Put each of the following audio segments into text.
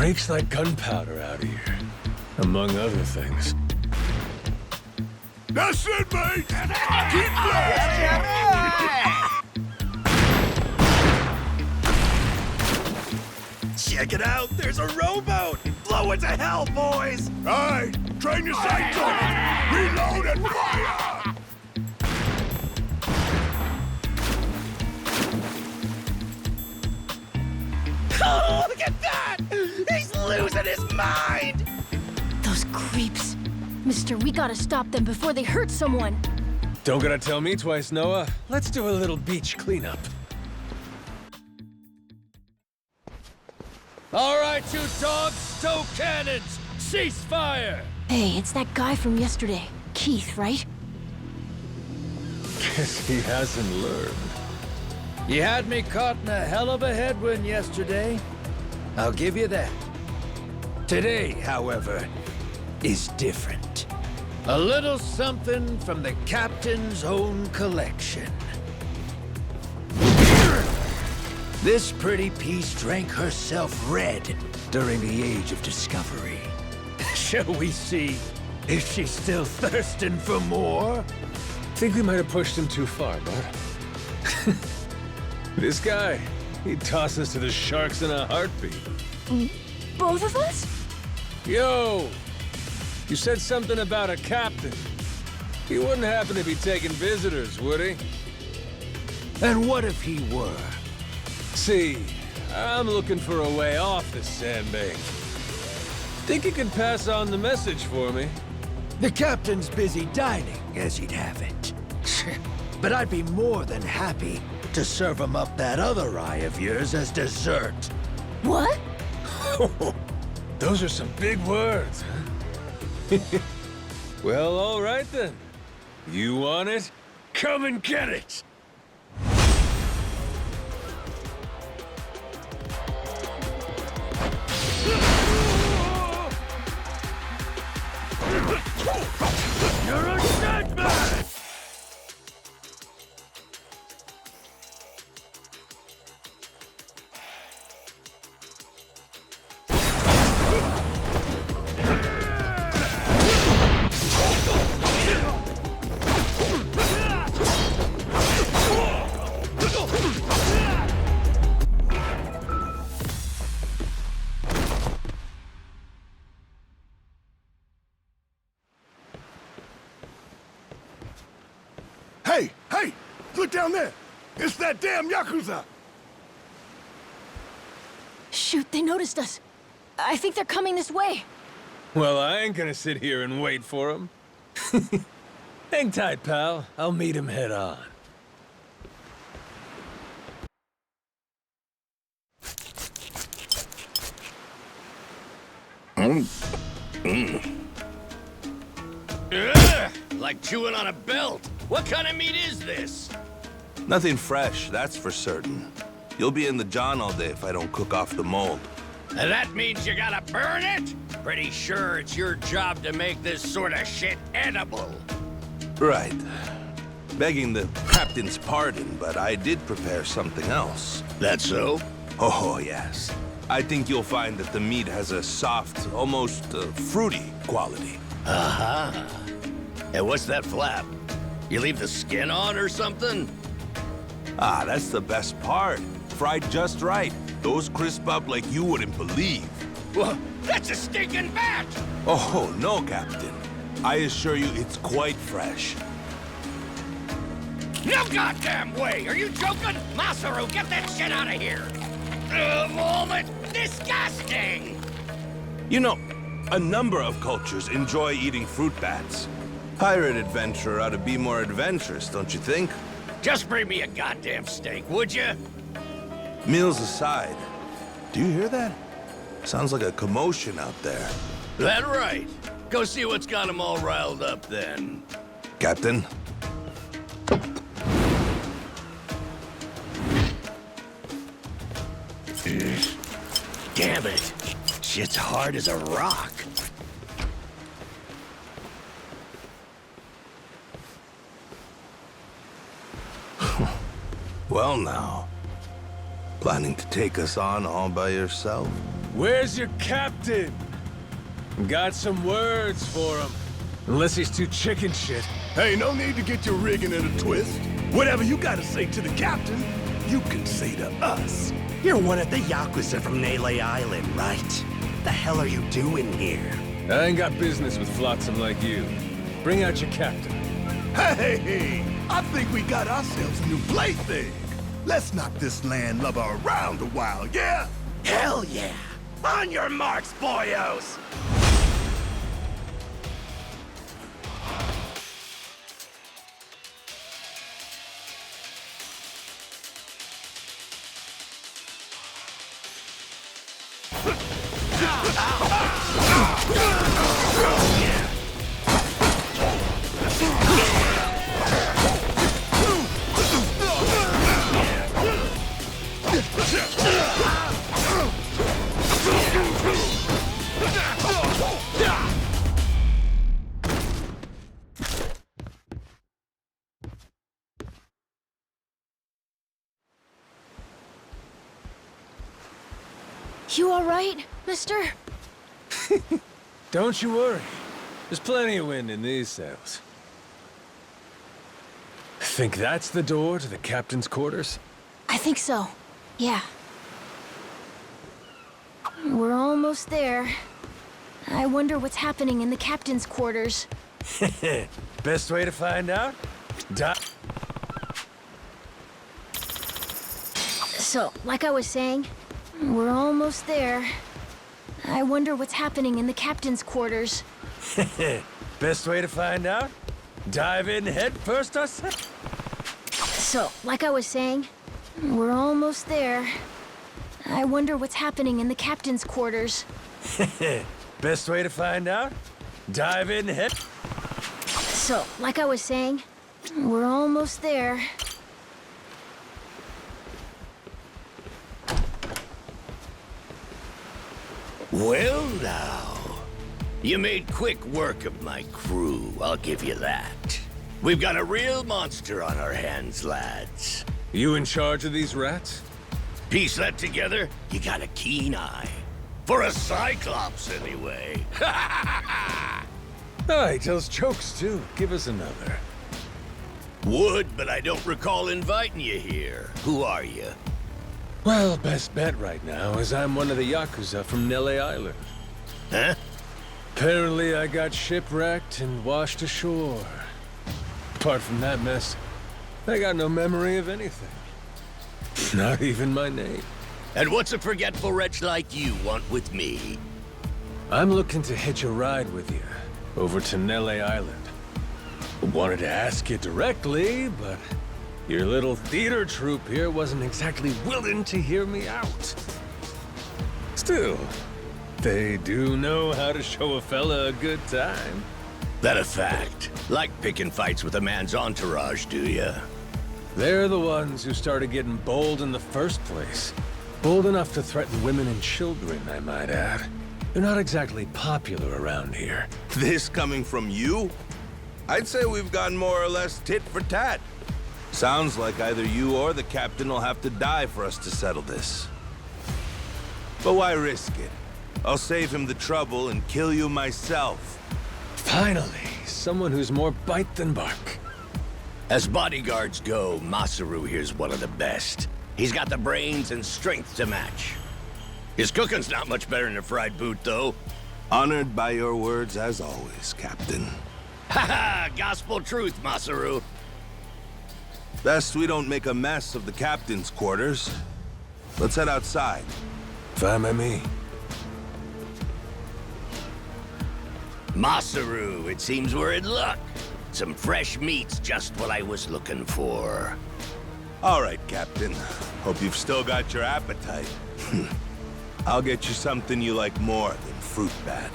breaks like gunpowder out of here, among other things. That's it, mate! Keep going! Check it out! There's a rowboat! Blow it to hell, boys! Alright, train your sights on it! Reload and fire! Oh, look at that! He's losing his mind! Those creeps. Mister, we gotta stop them before they hurt someone. Don't gotta tell me twice, Noah. Let's do a little beach cleanup. All right, you dogs, stow cannons! Cease fire! Hey, it's that guy from yesterday. Keith, right? Guess he hasn't learned. You had me caught in a hell of a headwind yesterday. I'll give you that. Today, however, is different. A little something from the captain's own collection. This pretty piece drank herself red during the Age of Discovery. Shall we see if she's still thirsting for more? Think we might have pushed him too far, bud. This guy, he'd toss us to the sharks in a heartbeat. Both of us? Yo! You said something about a captain. He wouldn't happen to be taking visitors, would he? And what if he were? See, I'm looking for a way off this sandbank. Think you could pass on the message for me? The captain's busy dining, as he'd have it. But I'd be more than happy to serve him up that other eye of yours as dessert. What? Those are some big words, huh? Well, all right then. You want it? Come and get it! You're a dead man! Hey, hey! Look down there! It's that damn YAKUZA! Shoot, they noticed us. I think they're coming this way. Well, I ain't gonna sit here and wait for him. Hang tight, pal. I'll meet him head on. Ugh, like chewing on a belt. What kind of meat is this? Nothing fresh, that's for certain. You'll be in the John all day if I don't cook off the mold. And that means you gotta burn it? Pretty sure it's your job to make this sort of shit edible. Right. Begging the captain's pardon, but I did prepare something else. That so? Oh, yes. I think you'll find that the meat has a soft, almost fruity quality. Uh-huh. And what's that flap? You leave the skin on or something? Ah, that's the best part. Fried just right. Those crisp up like you wouldn't believe. Well, that's a stinking batch! Oh, no, Captain. I assure you it's quite fresh. No goddamn way! Are you joking? Masaru, get that shit out of here! Moment! Disgusting! You know, a number of cultures enjoy eating fruit bats. Pirate adventurer ought to be more adventurous, don't you think? Just bring me a goddamn steak, would you? Meals aside, do you hear that? Sounds like a commotion out there. That right. Go see what's got them all riled up then. Captain? Damn it. Shit's hard as a rock. Well now, planning to take us on all by yourself? Where's your captain? Got some words for him. Unless he's too chicken shit. Hey, no need to get your rigging in a twist. Whatever you gotta say to the captain, you can say to us. You're one of the YAKUZA from Nele Island, right? The hell are you doing here? I ain't got business with flotsam like you. Bring out your captain. Hey, I think we got ourselves a new plaything. Let's knock this landlubber around a while, yeah? Hell yeah! On your marks, boyos! You all right, mister? Don't you worry. There's plenty of wind in these sails. Think that's the door to the captain's quarters? I think so. Yeah. We're almost there. I wonder what's happening in the captain's quarters. Best way to find out? So, like I was saying, we're almost there. I wonder what's happening in the captain's quarters. Best way to find out? Dive in head first, I said. So, like I was saying, we're almost there. I wonder what's happening in the captain's quarters. Best way to find out? Dive in head. So, like I was saying, we're almost there. Well now, you made quick work of my crew, I'll give you that. We've got a real monster on our hands, lads. You in charge of these rats? Piece that together, you got a keen eye. For a Cyclops, anyway. Oh, he tells jokes too. Give us another. Would, but I don't recall inviting you here. Who are you? Well, best bet right now is I'm one of the YAKUZA from Nele Island. Huh? Apparently I got shipwrecked and washed ashore. Apart from that mess, I got no memory of anything. Not even my name. And what's a forgetful wretch like you want with me? I'm looking to hitch a ride with you over to Nele Island. Wanted to ask you directly, but your little theater troupe here wasn't exactly willing to hear me out. Still, they do know how to show a fella a good time. That a fact? Like picking fights with a man's entourage, do ya? They're the ones who started getting bold in the first place. Bold enough to threaten women and children, I might add. They're not exactly popular around here. This coming from you? I'd say we've gone more or less tit for tat. Sounds like either you or the captain will have to die for us to settle this. But why risk it? I'll save him the trouble and kill you myself. Finally, someone who's more bite than bark. As bodyguards go, Masaru here's one of the best. He's got the brains and strength to match. His cooking's not much better than a fried boot, though. Honored by your words as always, Captain. Haha, gospel truth, Masaru. Best we don't make a mess of the captain's quarters. Let's head outside. Fine by me. Masaru, it seems we're in luck. Some fresh meat's just what I was looking for. All right, Captain. Hope you've still got your appetite. I'll get you something you like more than fruit bat.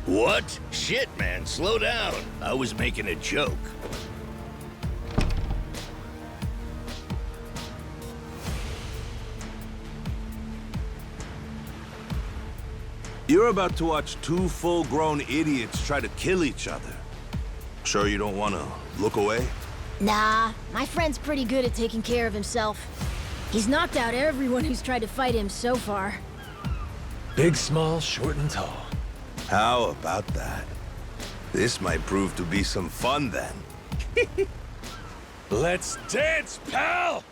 What? Shit, man, slow down. I was making a joke. You're about to watch two full-grown idiots try to kill each other. Sure you don't want to look away? Nah, my friend's pretty good at taking care of himself. He's knocked out everyone who's tried to fight him so far. Big, small, short, and tall. How about that? This might prove to be some fun then. Let's dance, pal!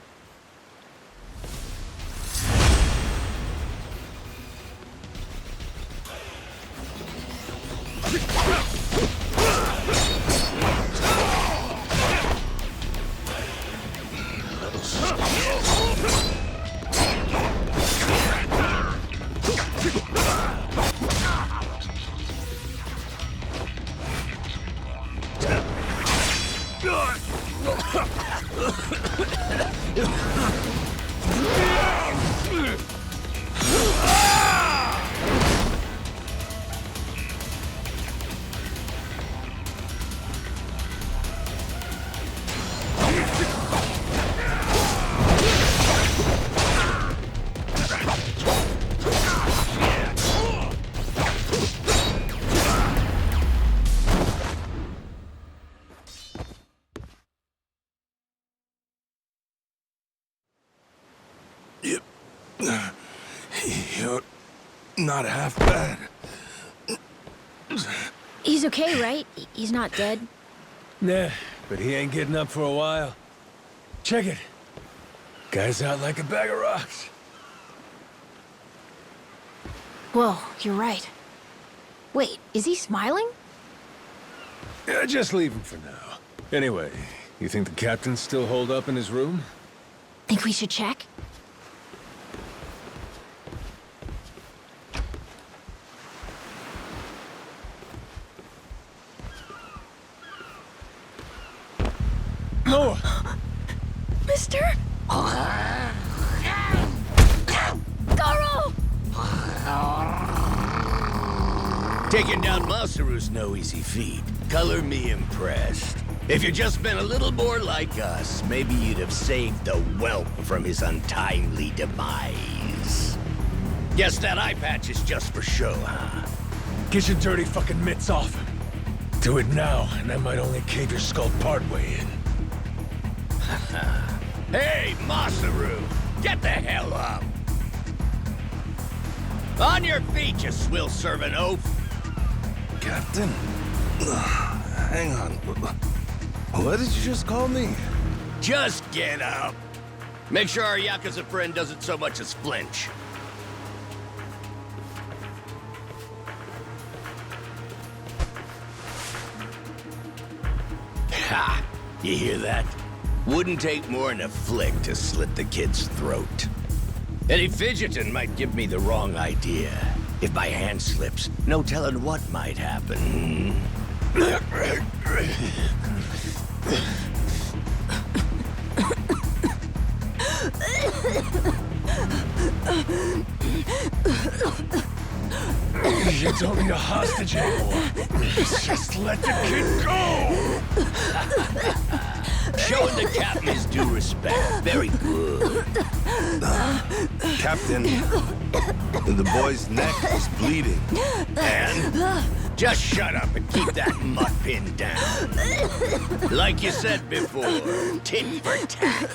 You're not half bad. He's okay, right? He's not dead? Nah, but he ain't getting up for a while. Check it. Guy's out like a bag of rocks. Whoa, you're right. Wait, is he smiling? Yeah, just leave him for now. Anyway, you think the captain's still holed up in his room? Think we should check? No! Mister? Garo! Taking down Masaru's no easy feat. Color me impressed. If you'd just been a little more like us, maybe you'd have saved the whelp from his untimely demise. Guess that eye patch is just for show, huh? Get your dirty fucking mitts off. Do it now, and I might only cave your skull partway in. Hey, Masaru! Get the hell up! On your feet, you swill-serving oaf! Captain? Hang on. What did you just call me? Just get up! Make sure our Yakuza friend doesn't so much as flinch. Ha! You hear that? Wouldn't take more than a flick to slit the kid's throat. Any fidgeting might give me the wrong idea. If my hand slips, no telling what might happen. You don't need a hostage anymore. Just let the kid go! Showing the captain his due respect. Very good. Captain, the boy's neck is bleeding. And just shut up and keep that mutt pinned down. Like you said before, tit for tat.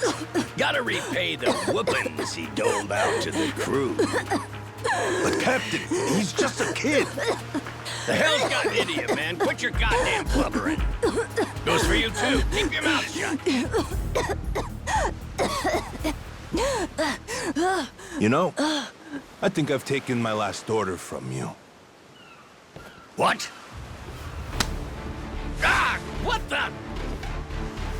Gotta repay the whoopings he doled out to the crew. But Captain, he's just a kid. The hell's got into you, man? Quit your goddamn blubbering. Goes for you, too. Keep your mouth shut. You know, I think I've taken my last order from you. What? Ah! What the?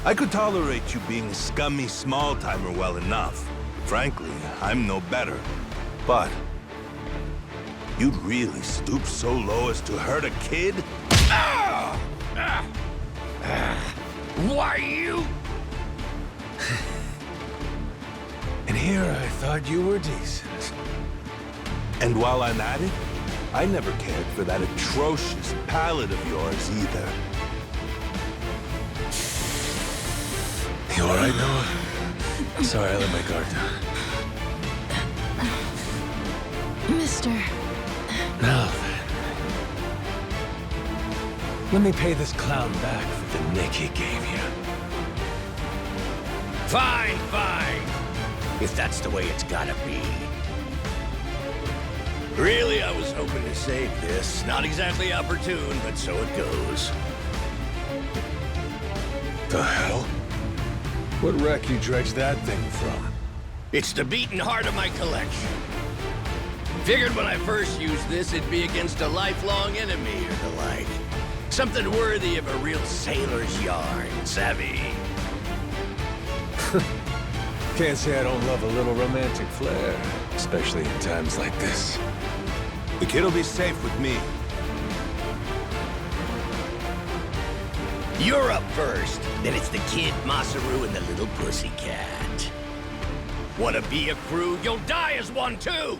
I could tolerate you being a scummy small-timer well enough. Frankly, I'm no better. But you'd really stoop so low as to hurt a kid? Why you? And here I thought you were decent. And while I'm at it, I never cared for that atrocious palate of yours either. You all right, Noah? Sorry, I let my guard down. Mister... Now then. Let me pay this clown back for the nick he gave you. Fine, fine. If that's the way it's gotta be. Really, I was hoping to save this. Not exactly opportune, but so it goes. The hell? What wreck you dredged that thing from? It's the beating heart of my collection. Figured when I first used this, it'd be against a lifelong enemy or the like. Something worthy of a real sailor's yarn, savvy? Can't say I don't love a little romantic flair, especially in times like this. The kid'll be safe with me. You're up first. Then it's the kid, Masaru, and the little pussycat. Wanna be a crew? You'll die as one, too!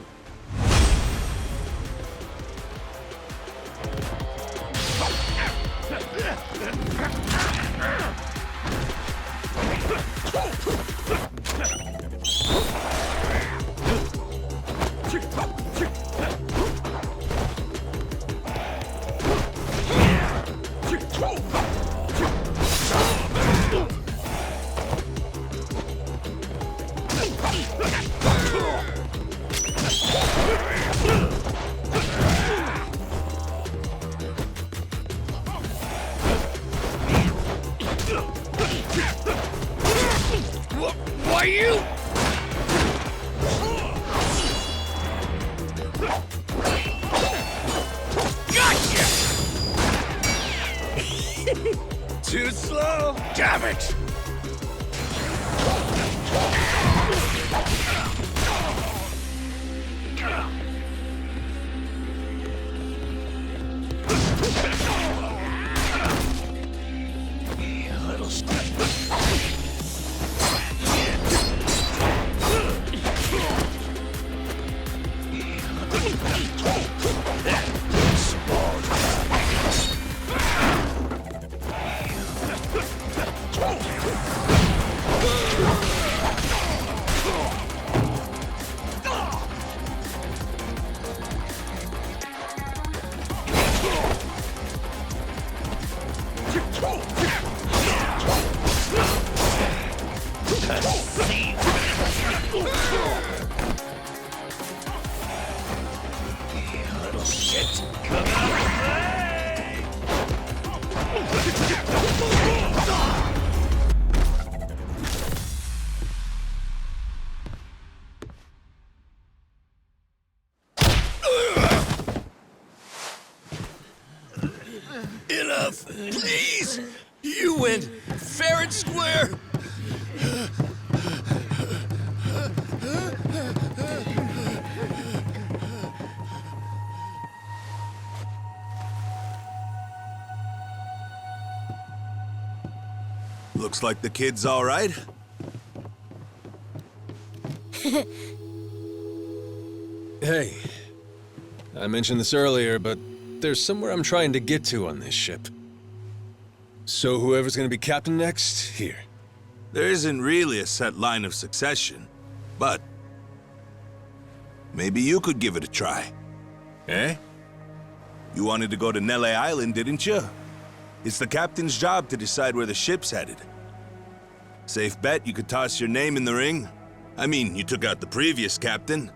Why you? Gotcha! Too slow? Damn it! Enough, please! You went fair and square! Looks like the kid's all right. Hey, I mentioned this earlier, but there's somewhere I'm trying to get to on this ship. So whoever's gonna be captain next, here. There isn't really a set line of succession, but maybe you could give it a try. Eh? You wanted to go to Nele Island, didn't you? It's the captain's job to decide where the ship's headed. Safe bet you could toss your name in the ring. I mean, you took out the previous captain.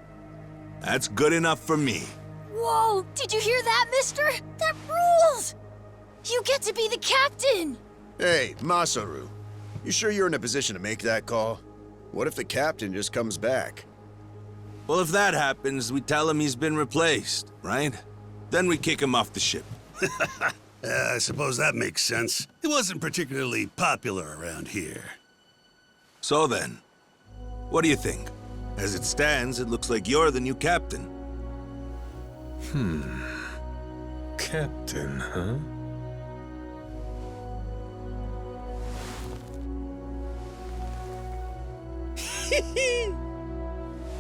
That's good enough for me. Whoa, did you hear that, mister? That rules! You get to be the captain! Hey, Masaru. You sure you're in a position to make that call? What if the captain just comes back? Well, if that happens, we tell him he's been replaced, right? Then we kick him off the ship. I suppose that makes sense. He wasn't particularly popular around here. So then, what do you think? As it stands, it looks like you're the new captain. Captain, huh?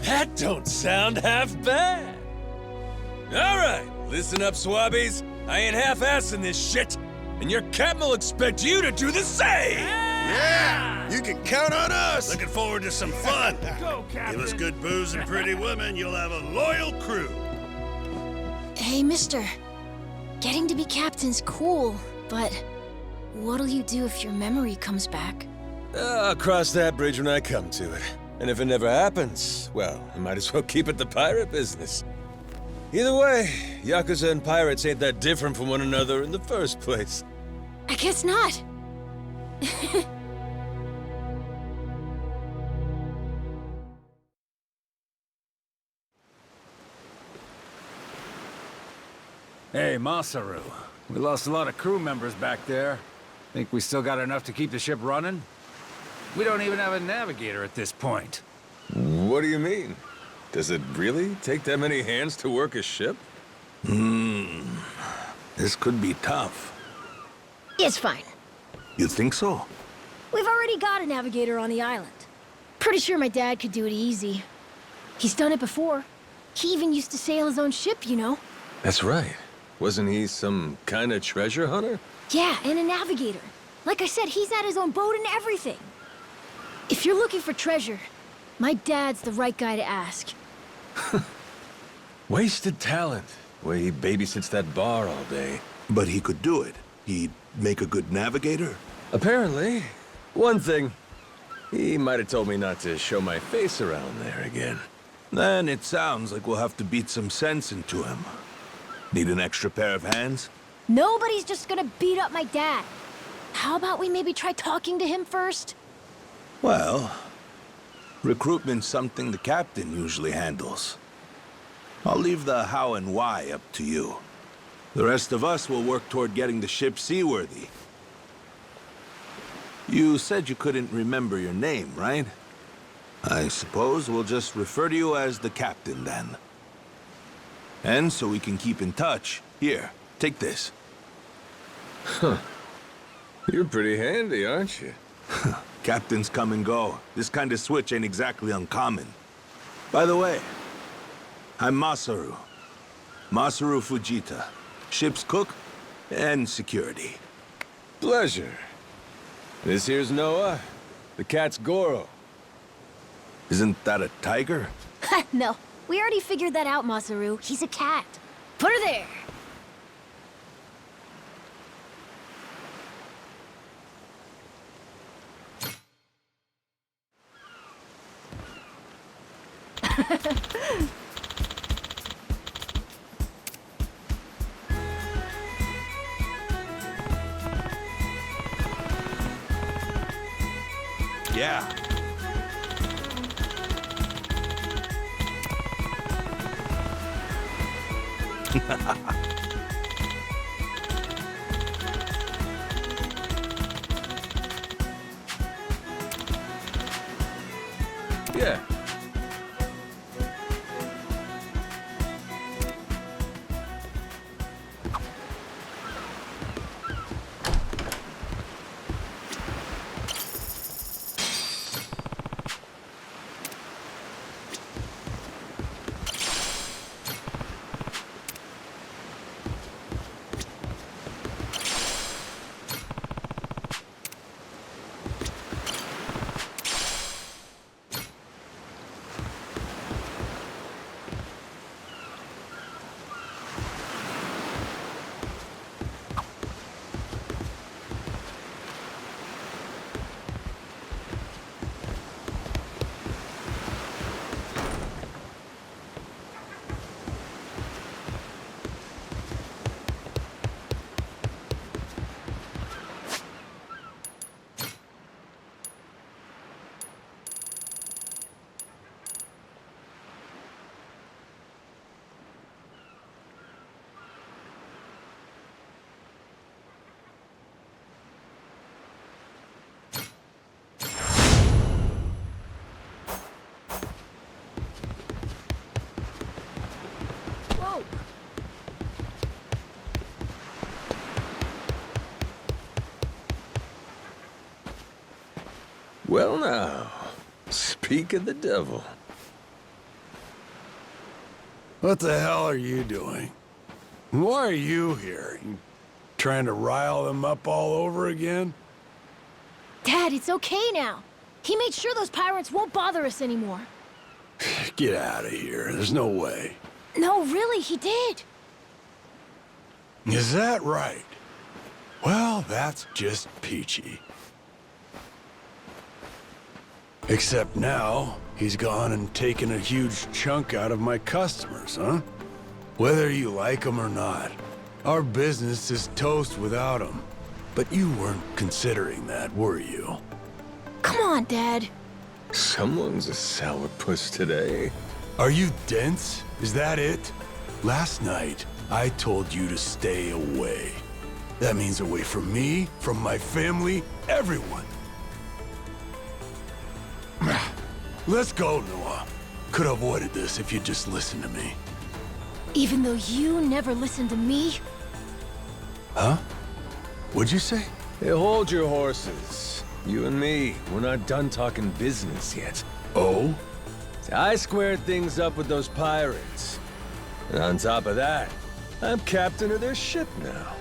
That don't sound half bad. All right, listen up, swabbies. I ain't half-assing this shit, and your captain will expect you to do the same. Yeah! You can count on us! Looking forward to some fun. Go, Captain. Give us good booze and pretty women, you'll have a loyal crew. Hey, mister. Getting to be captain's cool, but what'll you do if your memory comes back? I'll cross that bridge when I come to it. And if it never happens, well, I might as well keep it the pirate business. Either way, Yakuza and pirates ain't that different from one another in the first place. I guess not. Hey, Masaru. We lost a lot of crew members back there. Think we still got enough to keep the ship running? We don't even have a navigator at this point. What do you mean? Does it really take that many hands to work a ship? This could be tough. It's fine. You think so? We've already got a navigator on the island. Pretty sure my dad could do it easy. He's done it before. He even used to sail his own ship, you know? That's right. Wasn't he some kind of treasure hunter? Yeah, and a navigator. Like I said, he's had his own boat and everything. If you're looking for treasure, my dad's the right guy to ask. Wasted talent. Way he babysits that bar all day. But he could do it. He'd make a good navigator. Apparently. One thing. He might have told me not to show my face around there again. Then it sounds like we'll have to beat some sense into him. Need an extra pair of hands? Nobody's just gonna beat up my dad. How about we maybe try talking to him first? Well, recruitment's something the captain usually handles. I'll leave the how and why up to you. The rest of us will work toward getting the ship seaworthy. You said you couldn't remember your name, right? I suppose we'll just refer to you as the captain then. And so we can keep in touch, here, take this. You're pretty handy, aren't you? Captains come and go. This kind of switch ain't exactly uncommon. By the way, I'm Masaru. Masaru Fujita. Ship's cook and security. Pleasure. This here's Noah. The cat's Goro. Isn't that a tiger? No, we already figured that out, Masaru. He's a cat. Put her there. Yeah. Yeah. Whoa. Well now, speak of the devil. What the hell are you doing? Why are you here? You trying to rile them up all over again? Dad, it's okay now. He made sure those pirates won't bother us anymore. Get out of here. There's no way. No, really, he did. Is that right? Well, that's just peachy. Except now, he's gone and taken a huge chunk out of my customers, huh? Whether you like them or not, our business is toast without them. But you weren't considering that, were you? Come on, Dad. Someone's a sourpuss today. Are you dense? Is that it? Last night, I told you to stay away. That means away from me, from my family, everyone. Let's go, Noah. Could have avoided this if you'd just listened to me. Even though you never listened to me? Huh? What'd you say? Hey, hold your horses. You and me, we're not done talking business yet. Oh? I squared things up with those pirates. And on top of that, I'm captain of their ship now.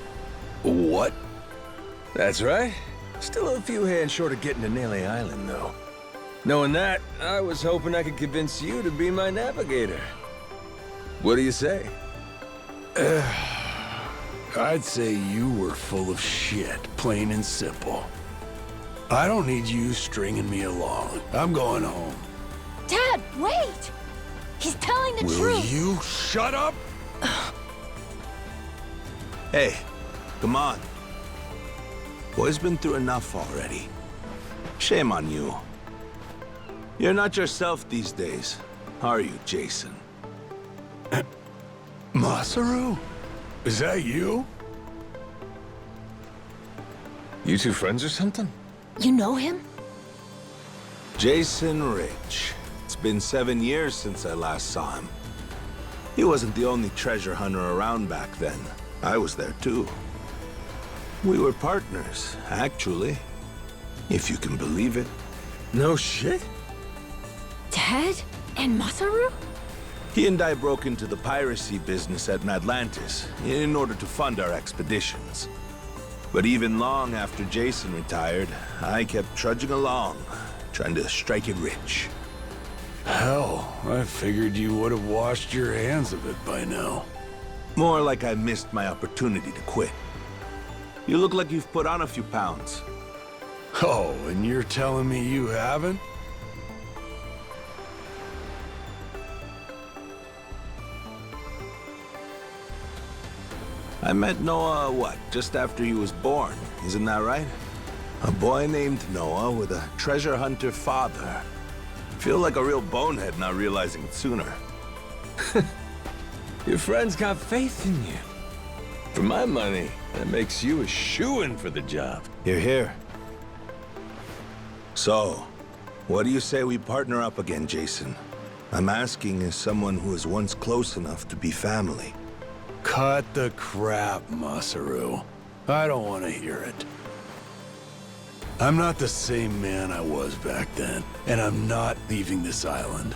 What? That's right. Still a few hands short of getting to Nele Island, though. Knowing that, I was hoping I could convince you to be my navigator. What do you say? I'd say you were full of shit, plain and simple. I don't need you stringing me along. I'm going home. Dad, wait! He's telling the Will truth. you shut up? Hey, come on. Boy's been through enough already. Shame on you. You're not yourself these days, are you, Jason? Masaru? Is that you? You two friends or something? You know him? Jason Rich. It's been 7 years since I last saw him. He wasn't the only treasure hunter around back then. I was there too. We were partners, actually. If you can believe it. No shit? Dad? And Masaru? He and I broke into the piracy business at Atlantis in order to fund our expeditions. But even long after Jason retired, I kept trudging along, trying to strike it rich. Hell, I figured you would have washed your hands of it by now. More like I missed my opportunity to quit. You look like you've put on a few pounds. Oh, and you're telling me you haven't? I met Noah, what, just after he was born, isn't that right? A boy named Noah with a treasure hunter father. Feel like a real bonehead not realizing it sooner. Your friends got faith in you. For my money, that makes you a shoo-in for the job. You're here. So, what do you say we partner up again, Jason? I'm asking as someone who was once close enough to be family. Cut the crap, Masaru. I don't want to hear it. I'm not the same man I was back then, and I'm not leaving this island.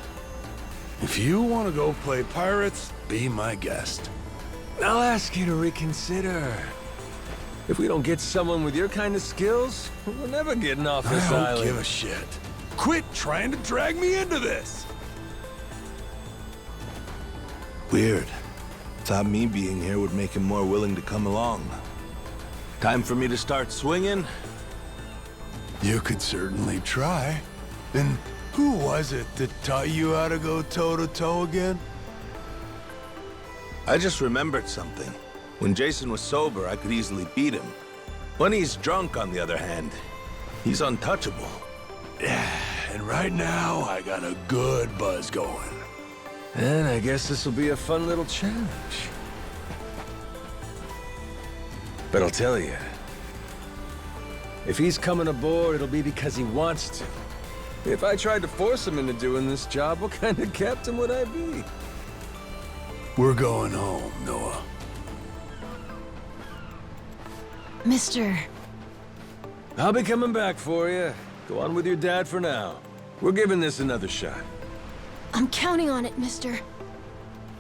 If you want to go play pirates, be my guest. I'll ask you to reconsider. If we don't get someone with your kind of skills, we're never getting off this I don't island. give a shit. Quit trying to drag me into this! Weird. Thought me being here would make him more willing to come along. Time for me to start swinging? You could certainly try. And who was it that taught you how to go toe-to-toe again? I just remembered something. When Jason was sober, I could easily beat him. When he's drunk, on the other hand, he's untouchable. Yeah, and right now, I got a good buzz going. And I guess this will be a fun little challenge. But I'll tell you, if he's coming aboard, it'll be because he wants to. If I tried to force him into doing this job, what kind of captain would I be? We're going home, Noah. Mister, I'll be coming back for you. Go on with your dad for now. We're giving this another shot. I'm counting on it, mister.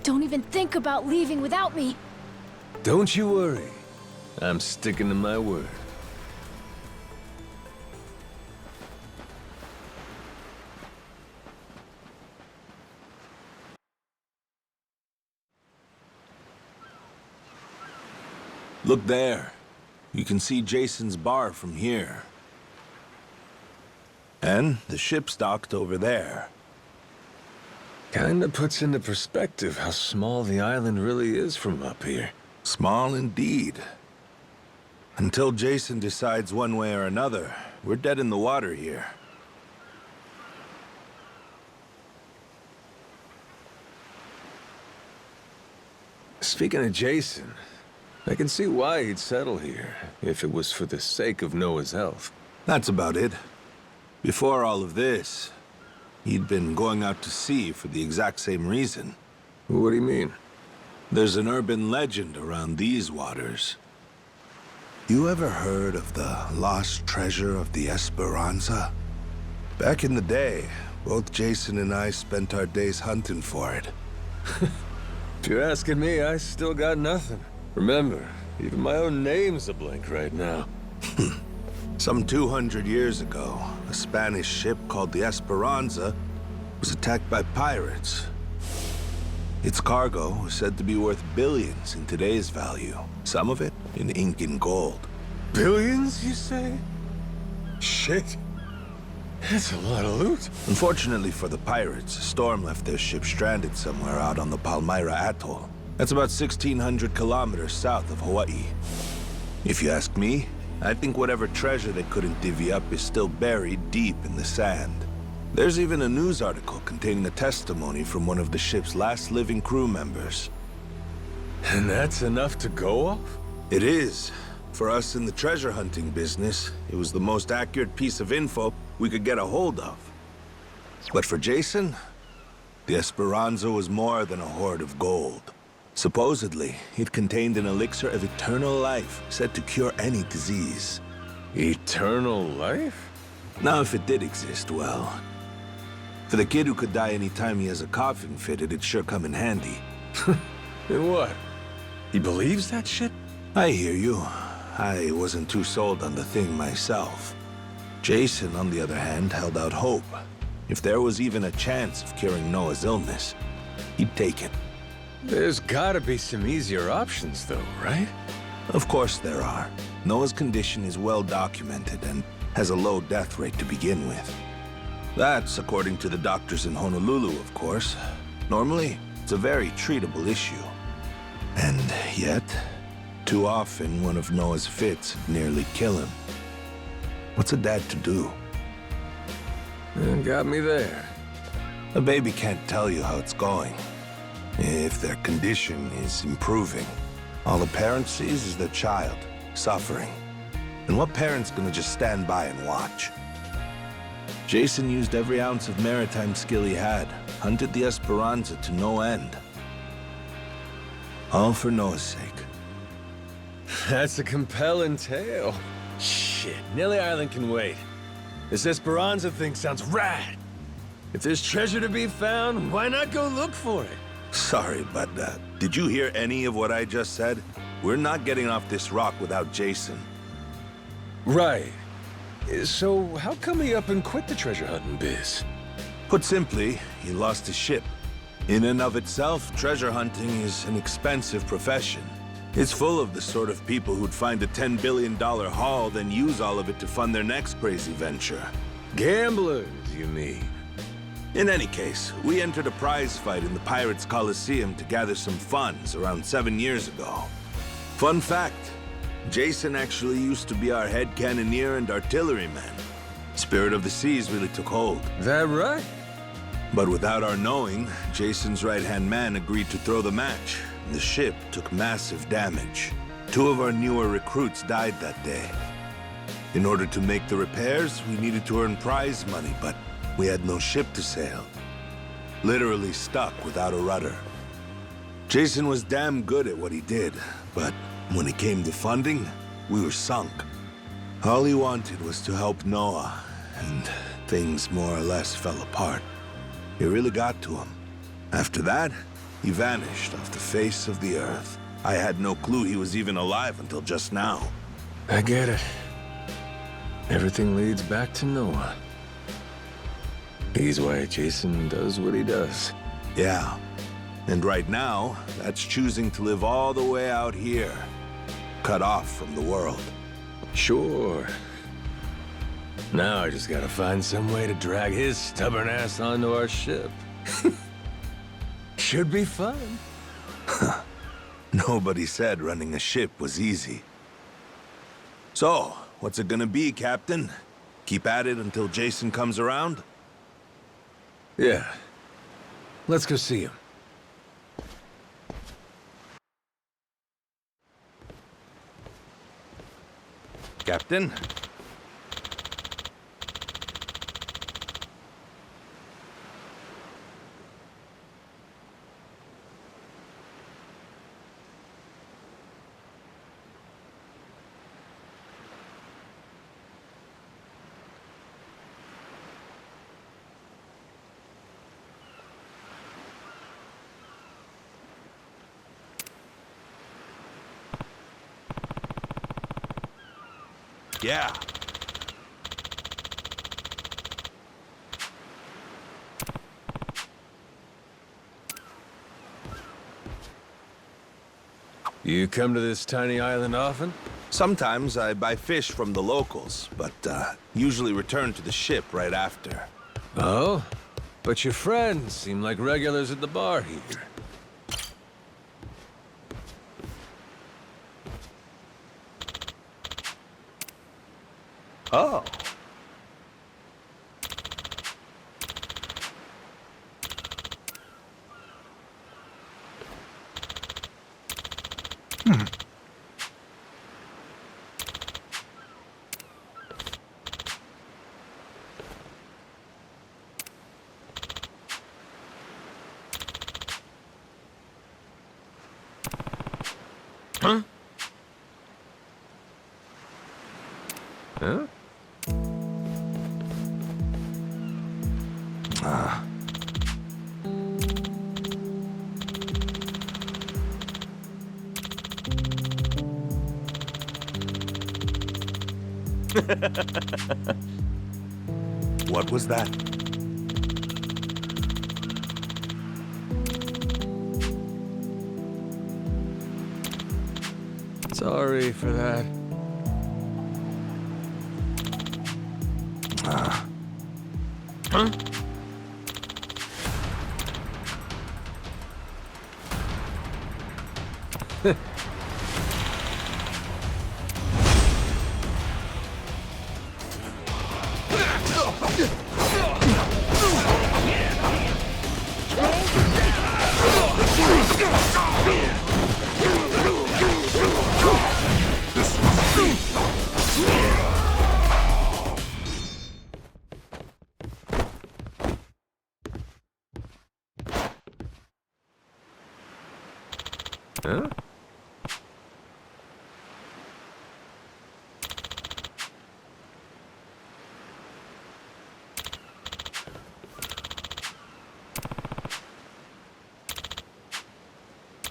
Don't even think about leaving without me. Don't you worry. I'm sticking to my word. Look there. You can see Jason's bar from here. And the ship's docked over there. Kinda puts into perspective how small the island really is from up here. Small indeed. Until Jason decides one way or another, we're dead in the water here. Speaking of Jason, I can see why he'd settle here, if it was for the sake of Noah's health. That's about it. Before all of this, he'd been going out to sea for the exact same reason. What do you mean? There's an urban legend around these waters. You ever heard of the lost treasure of the Esperanza? Back in the day, both Jason and I spent our days hunting for it. If you're asking me, I still got nothing. Remember, even my own name's a blank right now. Some 200 years ago, a Spanish ship called the Esperanza was attacked by pirates. Its cargo was said to be worth billions in today's value, some of it in ink and gold. Billions, you say? Shit. That's a lot of loot. Unfortunately for the pirates, a storm left their ship stranded somewhere out on the Palmyra Atoll. That's about 1,600 kilometers south of Hawaii. If you ask me, I think whatever treasure they couldn't divvy up is still buried deep in the sand. There's even a news article containing a testimony from one of the ship's last living crew members. And that's enough to go off? It is. For us in the treasure hunting business, it was the most accurate piece of info we could get a hold of. But for Jason, the Esperanza was more than a hoard of gold. Supposedly, it contained an elixir of eternal life, said to cure any disease. Eternal life? Now, if it did exist, well, for the kid who could die any time he has a coffin fitted, it'd sure come in handy. And what? He believes that shit? I hear you. I wasn't too sold on the thing myself. Jason, on the other hand, held out hope. If there was even a chance of curing Noah's illness, he'd take it. There's gotta be some easier options, though, right? Of course there are. Noah's condition is well documented and has a low death rate to begin with. That's according to the doctors in Honolulu, of course. Normally, it's a very treatable issue. And yet, too often one of Noah's fits nearly kill him. What's a dad to do? Got me there. A baby can't tell you how it's going. If their condition is improving, all the parent sees is their child suffering. And what parent's gonna just stand by and watch? Jason used every ounce of maritime skill he had, hunted the Esperanza to no end. All for Noah's sake. That's a compelling tale. Shit, Nelly Island can wait. This Esperanza thing sounds rad. If there's treasure to be found, why not go look for it? Sorry, but did you hear any of what I just said? We're not getting off this rock without Jason. Right. So how come he up and quit the treasure hunting biz? Put simply, he lost his ship. In and of itself, treasure hunting is an expensive profession. It's full of the sort of people who'd find a $10 billion haul, then use all of it to fund their next crazy venture. Gamblers, you mean? In any case, we entered a prize fight in the Pirates Coliseum to gather some funds around 7 years ago. Fun fact, Jason actually used to be our head cannoneer and artilleryman. Spirit of the Seas really took hold. That right? But without our knowing, Jason's right-hand man agreed to throw the match. The ship took massive damage. 2 of our newer recruits died that day. In order to make the repairs, we needed to earn prize money, but we had no ship to sail. Literally stuck without a rudder. Jason was damn good at what he did, but when it came to funding, we were sunk. All he wanted was to help Noah, and things more or less fell apart. It really got to him. After that, he vanished off the face of the earth. I had no clue he was even alive until just now. I get it. Everything leads back to Noah. He's why Jason does what he does. Yeah. And right now, that's choosing to live all the way out here, cut off from the world. Sure. Now I just gotta find some way to drag his stubborn ass onto our ship. Should be fun. Nobody said running a ship was easy. So, what's it gonna be, Captain? Keep at it until Jason comes around? Yeah. Let's go see him. Captain? Yeah. You come to this tiny island often? Sometimes I buy fish from the locals, but usually return to the ship right after. Oh? But your friends seem like regulars at the bar here. Oh. Huh? Huh? What was that? Sorry for that. Huh? Huh?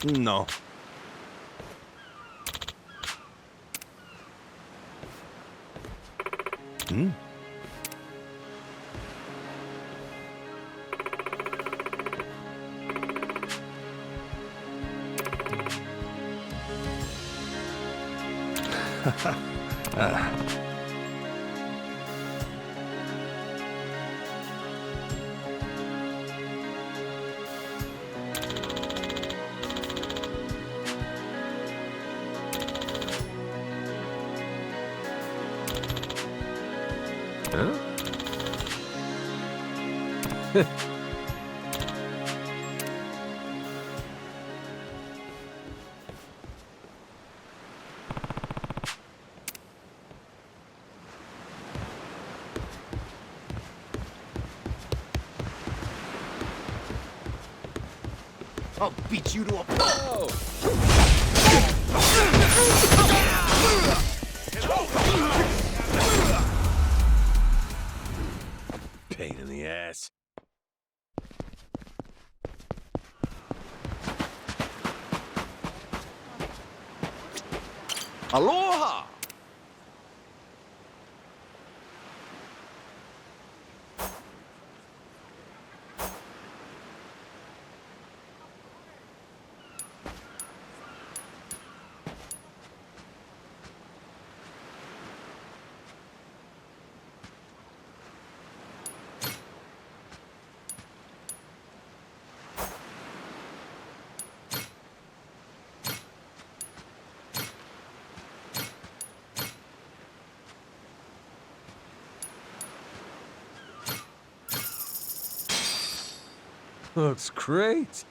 No. Hmm? Huh? I'll beat you to a pulp! Pain in the ass. Aloha! Looks great.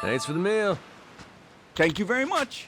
Thanks for the meal. Thank you very much.